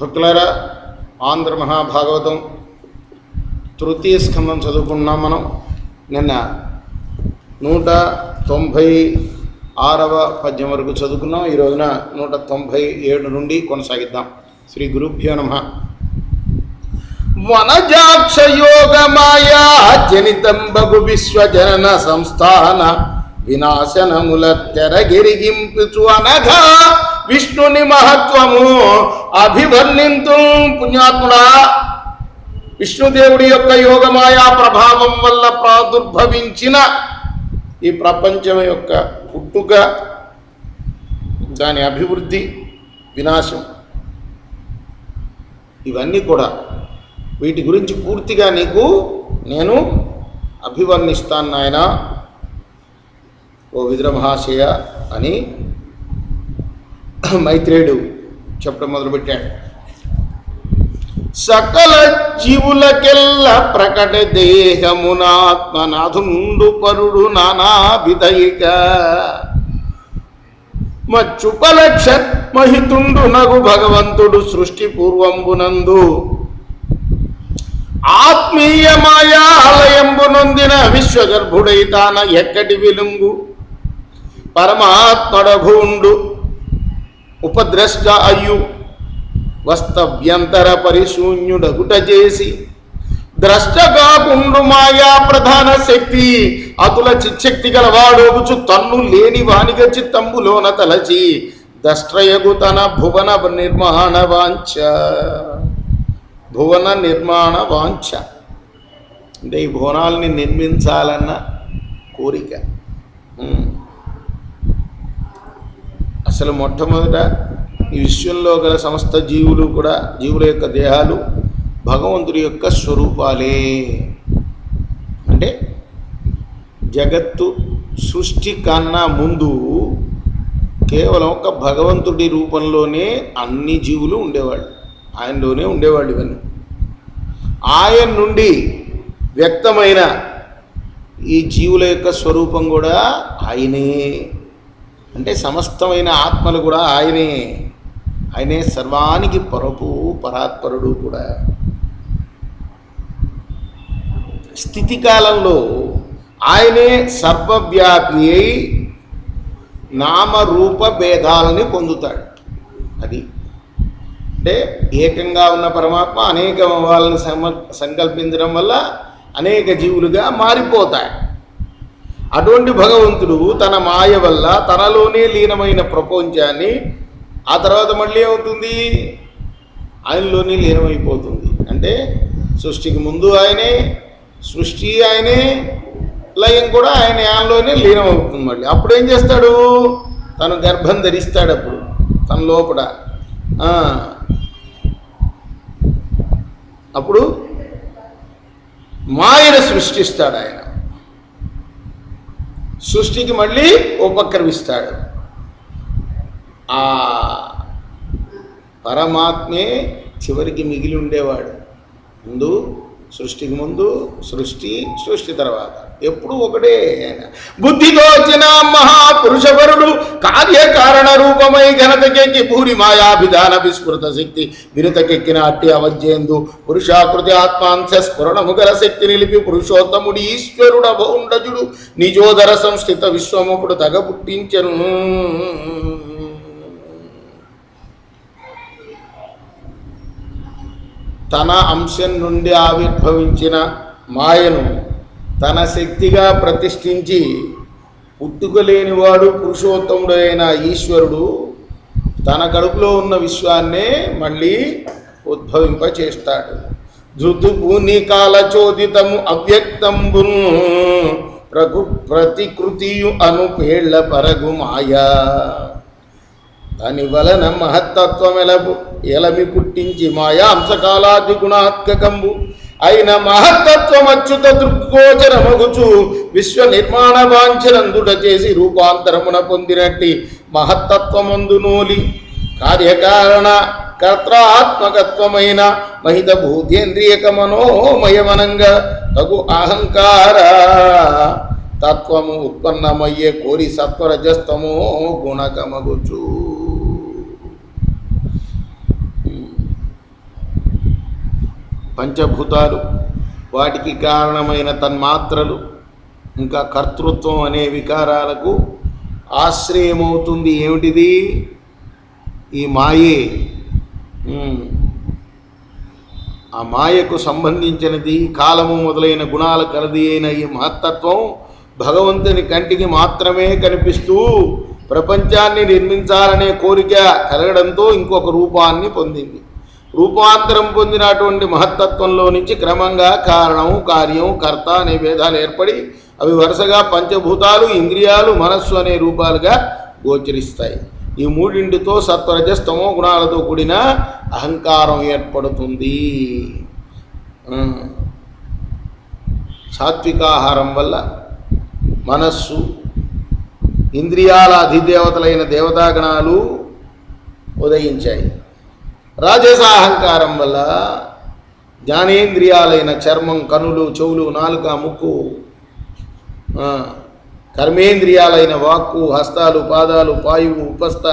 భక్తులారా, ఆంధ్ర మహాభాగవతం తృతీయ స్కందం చదువుకున్నాం. మనం నిన్న 196వ పద్యం వరకు చదువుకున్నాం. ఈ రోజున 197 నుండి కొనసాగిద్దాం. శ్రీ గురుభ్యో నమః. వనజాక్ష యోగ మాయా జనితంబగు విశ్వజనన సంస్థాన వినాశనముల తెరగిరిగింపుచు అనగా విష్ణుని మహత్వము అభివర్ణింతు. పుణ్యాత్ముడా, విష్ణుదేవుడి యొక్క యోగమాయా ప్రభావం వల్ల ప్రాదుర్భవించిన ఈ ప్రపంచం యొక్క పుట్టుక, దాని అభివృద్ధి, వినాశం, ఇవన్నీ కూడా వీటి గురించి పూర్తిగా నీకు నేను అభివర్ణిస్తాను నాయన ఓ విదుర మహాశయ అని మైత్రేయుడు చెప్పడం మొదలుపెట్టాడు. సకల జీవులకెల్ల ప్రకట దేహమునాత్మనాథుండు పరుడు నానా విధయిక మచ్చుపలక్ష మహితుండు నగు భగవంతుడు సృష్టి పూర్వంబునందు ఆత్మీయ మాయాలయంబు నొందిన విశ్వగర్భుడై తాన ఎక్కటి విలుంగు పరమాత్మడభూండు ఉపద్రష్ట అయ్యు వస్తవ్యంతర పరిశూన్యుడగుట చేసి ద్రష్టగా కుండు మాయా ప్రధాన శక్తి అతుల చిచ్చక్తి గలవాడోగుచు తన్ను లేని వానిగ చిత్తంబులోన తలచి దష్ట్రయగు తన భువన నిర్మాణ వాంఛ. భువన నిర్మాణ వాంఛ అంటే ఈ భువనాల్ని నిర్మించాలన్న కోరిక. అసలు మొట్టమొదట ఈ విశ్వంలో గల సమస్త జీవులు కూడా, జీవుల యొక్క దేహాలు భగవంతుడి యొక్క స్వరూపాలే. అంటే జగత్తు సృష్టి కన్నా ముందు కేవలం ఒక భగవంతుడి రూపంలోనే అన్ని జీవులు ఉండేవాళ్ళు, ఆయనలోనే ఉండేవాళ్ళు. ఇవన్నీ ఆయన నుండి వ్యక్తమైన ఈ జీవుల యొక్క స్వరూపం కూడా ఆయనే. అంటే సమస్తమైన ఆత్మలు కూడా ఆయనే. ఆయనే సర్వానికి పరపు, పరాత్పరుడు కూడా. స్థితికాలంలో ఆయనే సర్వవ్యాపి అయి నామరూప భేదాలని పొందుతాడు. అది అంటే ఏకంగా ఉన్న పరమాత్మ అనేక వాళ్ళని సంకల్పించడం వల్ల అనేక జీవులుగా మారిపోతాయి. అటువంటి భగవంతుడు తన మాయ వల్ల తనలోనే లీనమైన ప్రపంచాన్ని ఆ తర్వాత మళ్ళీ ఏమవుతుంది, ఆయనలోనే లీనమైపోతుంది. అంటే సృష్టికి ముందు ఆయనే, సృష్టి ఆయనే, లయం కూడా ఆయనలోనే లీనమవుతుంది. మళ్ళీ అప్పుడు ఏం చేస్తాడు, తను గర్భం ధరిస్తాడు. అప్పుడు తన లోపల అప్పుడు మాయను సృష్టిస్తాడు. ఆయన సృష్టికి మళ్ళీ ఉపక్రమిస్తాడు. ఆ పరమాత్మే చివరికి మిగిలి ఉండేవాడు. ముందు సృష్టికి ముందు, సృష్టి తర్వాత ఎప్పుడు ఒకటే ఆయన. బుద్ధితో వచ్చిన మహాపురుషవరుడు కార్యకారణ రూపమై ఘనతకెక్కి భూరి మాయాభిధాన విస్మృత శక్తి వినుతకెక్కిన అట్టి అవజ్జేందు పురుషాకృతి ఆత్మాంశ స్ఫురణము గల శక్తి నిలిపి పురుషోత్తముడి ఈశ్వరుడ బౌండజుడు నిజోదర సంస్థిత విశ్వముపుడు తగ పుట్టించెను. తన అంశం నుండి ఆవిర్భవించిన మాయను తన శక్తిగా ప్రతిష్ఠించి పుట్టుకలేనివాడు పురుషోత్తముడు అయిన ఈశ్వరుడు తన కడుపులో ఉన్న విశ్వాన్నే మళ్ళీ ఉద్భవింపచేస్తాడు. ధృతుపూని కాలచోదితము అవ్యక్తంబును ప్రతికృతియు అనుపేళ్ల పరగు మాయా దాని వలన మహత్తత్వమెలపు ఎలమి పుట్టించి మాయా అంశకాలాది గుణాత్మకంబు అయిన మహత్తత్వమచ్యుత దృగ్గోచరమగుచు విశ్వ నిర్మాణ వాంఛనందుట చేసి రూపాంతరమున పొందినట్టి మహత్తత్వమందు నూలి కార్యకారణ కర్తాత్మకత్వమైన మహిత భూతేంద్రియక మనోమయమనంగా తగు అహంకార తత్వము ఉత్పన్నమయ్యే కోరి సత్వరజస్తమో గుణకమగుచు. పంచభూతాలు, వాటికి కారణమైన తన్మాత్రలు, ఇంకా కర్తృత్వం అనే వికారాలకు ఆశ్రయమవుతుంది. ఏమిటిది? ఈ మాయే. ఆ మాయకు సంబంధించినది కాలము మొదలైన గుణాలు కలది అయిన ఈ మహత్తత్వం భగవంతుని కంటికి మాత్రమే కనిపిస్తూ ప్రపంచాన్ని నిర్మించాలనే కోరిక కలగడంతో ఇంకొక రూపాన్ని పొందింది. రూపాంతరం పొందినటువంటి మహత్తత్వంలో నుంచి క్రమంగా కారణం, కార్యం, కర్త అనే భేదాలు ఏర్పడి అవి వరుసగా పంచభూతాలు, ఇంద్రియాలు, మనస్సు అనే రూపాలుగా గోచరిస్తాయి. ఈ మూడింటితో సత్వరజస్తమో గుణాలతో కూడిన అహంకారం ఏర్పడుతుంది. సాత్వికాహారం వల్ల మనస్సు, ఇంద్రియాల అధిదేవతలైన దేవతాగణాలు ఉదయించాయి. రాజసాహంకారం వల్ల జ్ఞానేంద్రియాలైన చర్మం, కనులు, చెవులు, నాలుక, ముక్కు, కర్మేంద్రియాలైన వాక్కు, హస్తాలు, పాదాలు, పాయువు, ఉపస్థ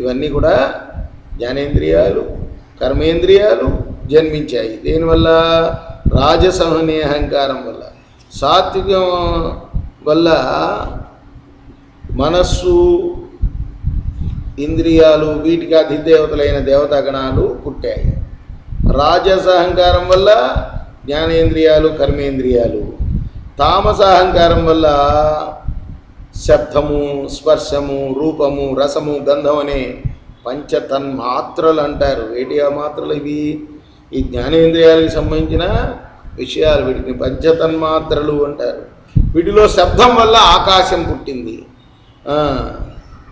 ఇవన్నీ కూడా జ్ఞానేంద్రియాలు, కర్మేంద్రియాలు జన్మించాయి. దేనివల్ల? రాజసం అనే అహంకారం వల్ల. సాత్వికం వల్ల మనస్సు, ఇంద్రియాలు, వీటికి అధిదేవతలైన దేవతాగణాలు పుట్టాయి. రాజస అహంకారం వల్ల జ్ఞానేంద్రియాలు, కర్మేంద్రియాలు. తామస అహంకారం వల్ల శబ్దము, స్పర్శము, రూపము, రసము, గంధం అనే పంచతన్మాత్రలు అంటారు. వేటి ఆ మాత్రలు ఇవి? ఈ జ్ఞానేంద్రియాలకు సంబంధించిన విషయాలు. వీటిని పంచతన్మాత్రలు అంటారు. వీటిలో శబ్దం వల్ల ఆకాశం పుట్టింది.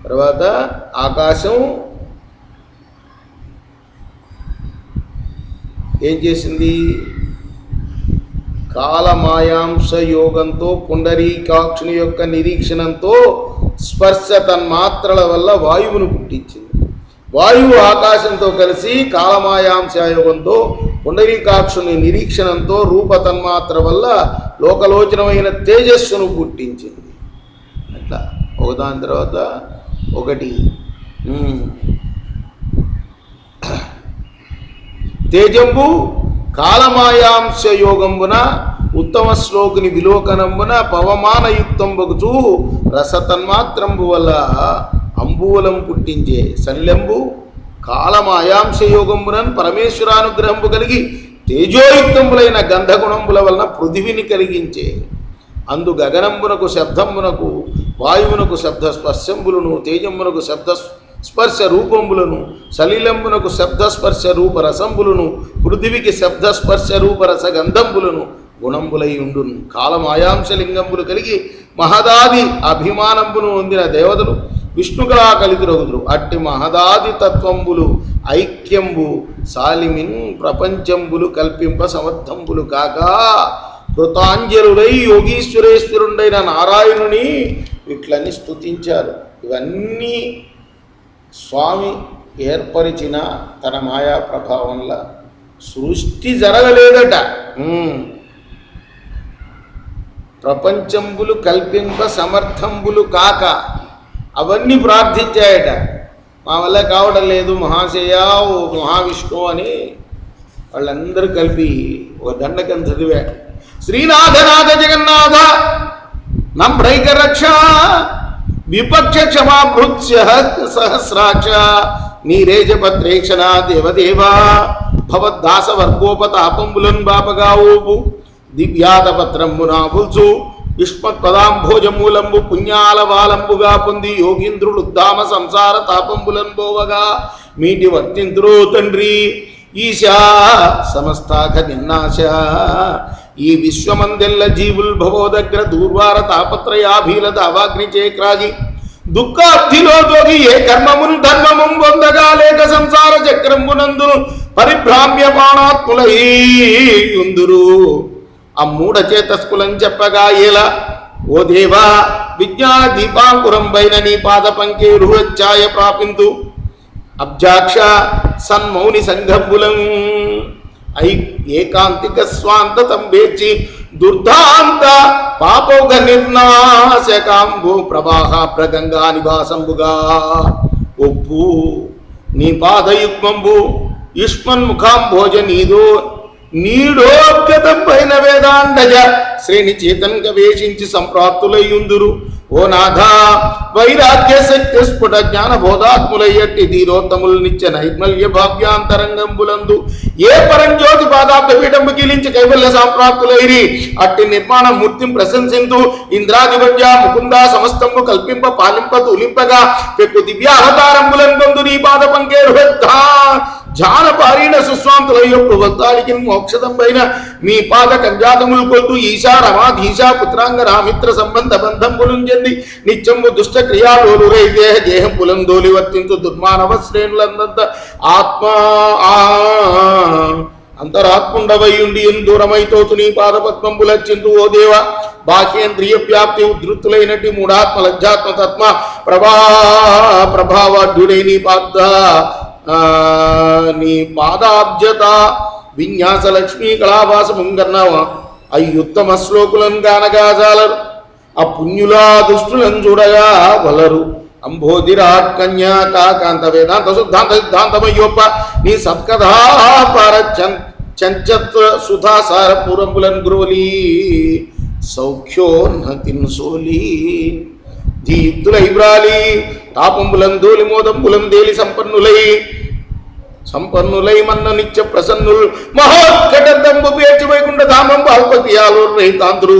తర్వాత ఆకాశం ఏం చేసింది? కాలమాయాంశ యోగంతో, పుండరీకాక్షుని యొక్క నిరీక్షణంతో స్పర్శ తన్మాత్రల వల్ల వాయువును పుట్టించింది. వాయువు ఆకాశంతో కలిసి కాలమాయాంశ యోగంతో, పుండరీకాక్షుని నిరీక్షణంతో రూపతన్మాత్ర వల్ల లోకలోచనమైన తేజస్సును పుట్టించింది. అట్లా ఒకదాని తర్వాత ఒకటి. తేజంబు కాలమాయాంశ యోగంబున ఉత్తమ శ్లోకుని విలోకనంబున పవమానయుక్తం బగుచూ రసతన్మాత్రంబు వల్ల అంబువలం పుట్టించే సనిలంబు కాలమాయాంశ యోగంబునన్ పరమేశ్వరానుగ్రహంబు కలిగి తేజోయుక్తంబులైన గంధగుణంబుల వలన పృథివిని కలిగించే అందు గగనంబునకు శబ్దంబునకు, వాయువునకు శబ్ద స్పర్శంబులను, తేజంబునకు శబ్ద స్పర్శ రూపంబులను, సలిలంబునకు శబ్దస్పర్శ రూప రసంబులను, పృథివికి శబ్దస్పర్శ రూప రస గంధంబులను గుణంబులై ఉండును. కాలమాయాంశలింగంబులు కలిగి మహదాది అభిమానంబును పొందిన దేవతలు విష్ణుకళా కలితురగుదురు. అట్టి మహదాది తత్వంబులు ఐక్యంబు సాలిమిన్ ప్రపంచంబులు కల్పింప సమర్థంబులు కాక కృతాంజలులై యోగీశ్వరేశ్వరుడైన నారాయణుని ఇట్లని స్తుతించారు. ఇవన్నీ స్వామి ఏర్పరిచిన తన మాయా ప్రభావంలో సృష్టి జరగలేదట. ప్రపంచంబులు కల్పింప సమర్థంబులు కాక అవన్నీ ప్రార్థించాయట. మా వల్ల కావడం లేదు మహాశయ, ఓ మహావిష్ణు అని వాళ్ళందరూ కలిపి ఒక దండకం చదివాడు. శ్రీనాథనాథ జగన్నాథ నమ్రైక రక్ష విపక్ష క్షమాభృత్య సహస్రాక్ష నీరేజపత్రేక్షణ దేవదేవా భవద్దాస వర్గోపతాపంబులన్ బాపగావోపు దివ్యాతపత్రంబునా పుల్చు యుష్మత్పదాంభోజమూలంబు పుణ్యాల వాలంబుగా పొంది యోగీంద్రులుద్దామ సంసార తాపంబులన్ బోవగా మీటి వర్తింతురో తండ్రి ఈశా సమస్తాఖ నిన్నాశ. ఈ విశ్వమందెల్ల జీవుల్ భవోదగ్ర దూర్వార తాపత్రయాభీల దావాగ్ని చేక్రాజి దుఃఖార్థిలో తోగి ఏ కర్మమున్ ధర్మమున్ పొందగా లేక సంసార చక్రంబునందును పరిభ్రామ్య బాణాత్ములయుందురు. ఆ మూఢ చేతస్కులని చెప్పగా ఎలా ఓ దేవా విజ్ఞాన దీపాంకురం పైన నీ పాద పంకేరుఛాయ ప్రాపింతు అబ్జాక్ష సన్మౌని సంఘంబులం ఏకాంతిక స్వాంతం వేచి దుర్ధాంత పాపౌఘ నిర్నాశకాంబు ప్రవాహ ప్రగంగా నివాసంబుగా ఒప్పు నీ పాదయుగ్మంబు యుష్మన్ముఖాంభోజ నీదో నీడోద్గతం పైన వేదాండజ శ్రేణి చేతన్ గవేషించి సంప్రాప్తులయ్యుందురు. ఓ నాథ వైరాగ్య శక్తి స్ఫుట జ్ఞాన బోధాత్ములయ్యట్టి ధీరోత్తములు నిత్య నైర్మల్య భావ్యాంతరంగంబులందు ఏ పరంజ్యోతి పాదాబ్ద పీఠంబు కీలించి కైవల్య సంప్రాప్తులైరి అట్టి నిర్మాణ మూర్తిం ప్రశంసింతు. ఇంద్రాధిపత్య ముకుంద సమస్తంబు కల్పింప పాలింప తూలింపగా పెక్కు దివ్య అవతారంబులం పొందు నీ పాద పంకేరు జాన పారీణ సుస్వాంతులయ్యొప్పు వద్దాడికి మోక్షదంపైన మీ పాద కంజాతములు కొల్తూ ఈశా రమాధీశా పుత్రాంగ రామిత్ర సంబంధ బంధంబులు చెంది నిత్యము దుష్ట క్రియాలోలురై దేహ దేహంబులం దోలి వర్తించు దుర్మానవ శ్రేణులందంత ఆత్మా అంతరాత్ముండవయుండి దూరమైతోతు నీ పాదపద్మంబులచ్చింతు. ఓ దేవ బాహ్యేంద్రియ వ్యాప్తి ఉద్ధృతులైనటి మూఢాత్మ లజ్జాత్మ తత్మ ప్రభావాఢ్యుడై నీ పాదాబ్జత విన్యాస లక్ష్మీ కళాభాస ముంగన్నవ అయ్యుత్తమ శ్లోకులను గానగాజాలరు. ఆ పుణ్యులా దుష్టులను చూడగా వలరు. అంబోధిరాట్ కన్యా కాంత వేదాంత శుద్ధాంత సిద్ధాంతమయ్యొప్ప నీ సత్కథాపార చంచత్వ సుధాసార పూరంబులను గురువలి సౌఖ్యోన్నతిన్ సోలి జీతులై బ్రాలి తాపంబులం దోలి మోదంబులం దేలి సంపన్నులై మన్న నిత్య ప్రసన్నులు మహోత్కటంబు పేర్చి వైకుంఠ ధామంబు అల్పక్రియాలు రహితాంధ్రు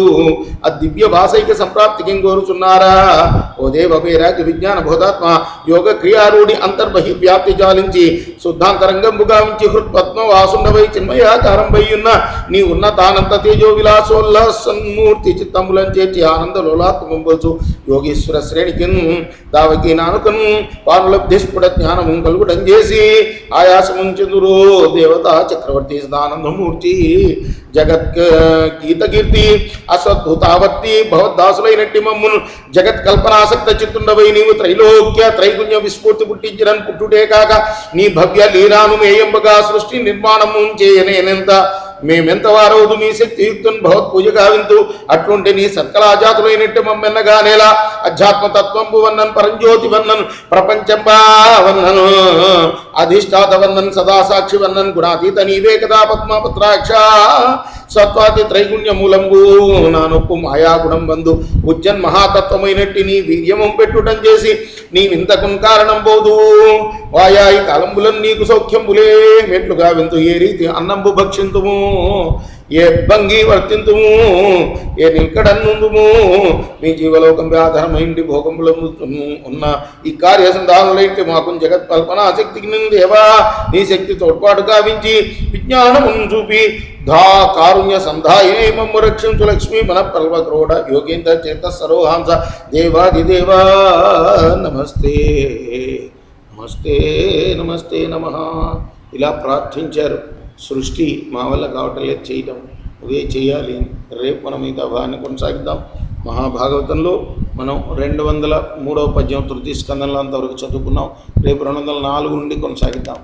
ఆ దివ్య భాషైక సంప్రాప్తికి కోరుచున్నారా. ఓ దేవ పేరాకి విజ్ఞాన బోధాత్మ యోగ క్రియారూఢి అంతర్బహి వ్యాప్తి జాలించి శుద్ధాంతరంగంబు గావించి హృత్పద్మ వాసుండవై చిన్మయాకారం వయ్యున్న నీ ఉన్నతానంత తేజో విలాసోల్లాసన్మూర్తి చిత్తములం చేర్చి ఆనంద లోలాత్మంబోచు యోగీశ్వర శ్రేణికి దావకి నానుకను పానులబ్ధి స్ఫుట జ్ఞానము కలుగుటం చేసి ఆయాసముంచెందురో దేవతా చక్రవర్తి సదానందమూర్తి జగత్ గీతకీర్తి అసద్భుతావర్తి భగవద్దాసులైనట్టి మమ్మును జగత్ కల్పనాసక్త చిత్తుండవై నీవు త్రైలోక్య త్రైగుణ్య విస్ఫూర్తి పుట్టించినని పుట్టుటే కాక నీ భవ్య లీలాను మేయంబగా సృష్టి నిర్మాణము చేయనేనెంత మేమెంత వారవుదు నీ శక్తియుక్తుని భగవత్పూజ గావింతు. అట్లుంటే నీ సత్కలాజాతులైనట్టు మమ్మెన్నగా నేల అధ్యాత్మతత్వంబు వన్నన్ పరంజ్యోతి వన్నన్ ప్రపంచంబా వన్నను అధిష్టాత వన్నన్ సదాసాక్షి వన్నన్ గుణాతీత నీవే కదా పద్మపత్రాక్ష సత్వాతి త్రైగుణ్య మూలంబు నా నొప్పు మాయాగుణం బంధు ఉజ్జన్ మహాతత్వమైనట్టి నీ వీర్యమం పెట్టుటం చేసి నీ వింతకున్ కారణం పోదు. వాయాయి కాలంబులం నీకు సౌఖ్యంబులే మెట్లుగా వింతు ఏ రీతి అన్నంబు భక్షింతుము ఏ భంగి వర్తింతుము ఏ నిల్కడన్నుందుము మీ జీవలోకం ఆధారమైంటి భోగములము ఉన్న ఈ కార్య సంధానులైతే మాకు జగత్ కల్పన శక్తికి దేవా నీ శక్తి తోడ్పాటు గావించి విజ్ఞానమును చూపి కారుణ్య సంధాయే మమ్ము రక్షించు లక్ష్మీ మన పర్వక్రోడ యోగేంద్ర చేత సరోహాంస దేవాదిదేవా నమస్తే నమస్తే నమస్తే నమః ఇలా ప్రార్థించారు. సృష్టి మా వల్ల కావటం లేదు, చేయటం అదే చేయాలి. రేపు మనం మిగతా భాగాన్ని కొనసాగిద్దాం. మహాభాగవతంలో మనం 203వ పద్యం తృతీయ స్కందంలో అంతవరకు చదువుకున్నాం. రేపు 204 నుండి కొనసాగిద్దాం.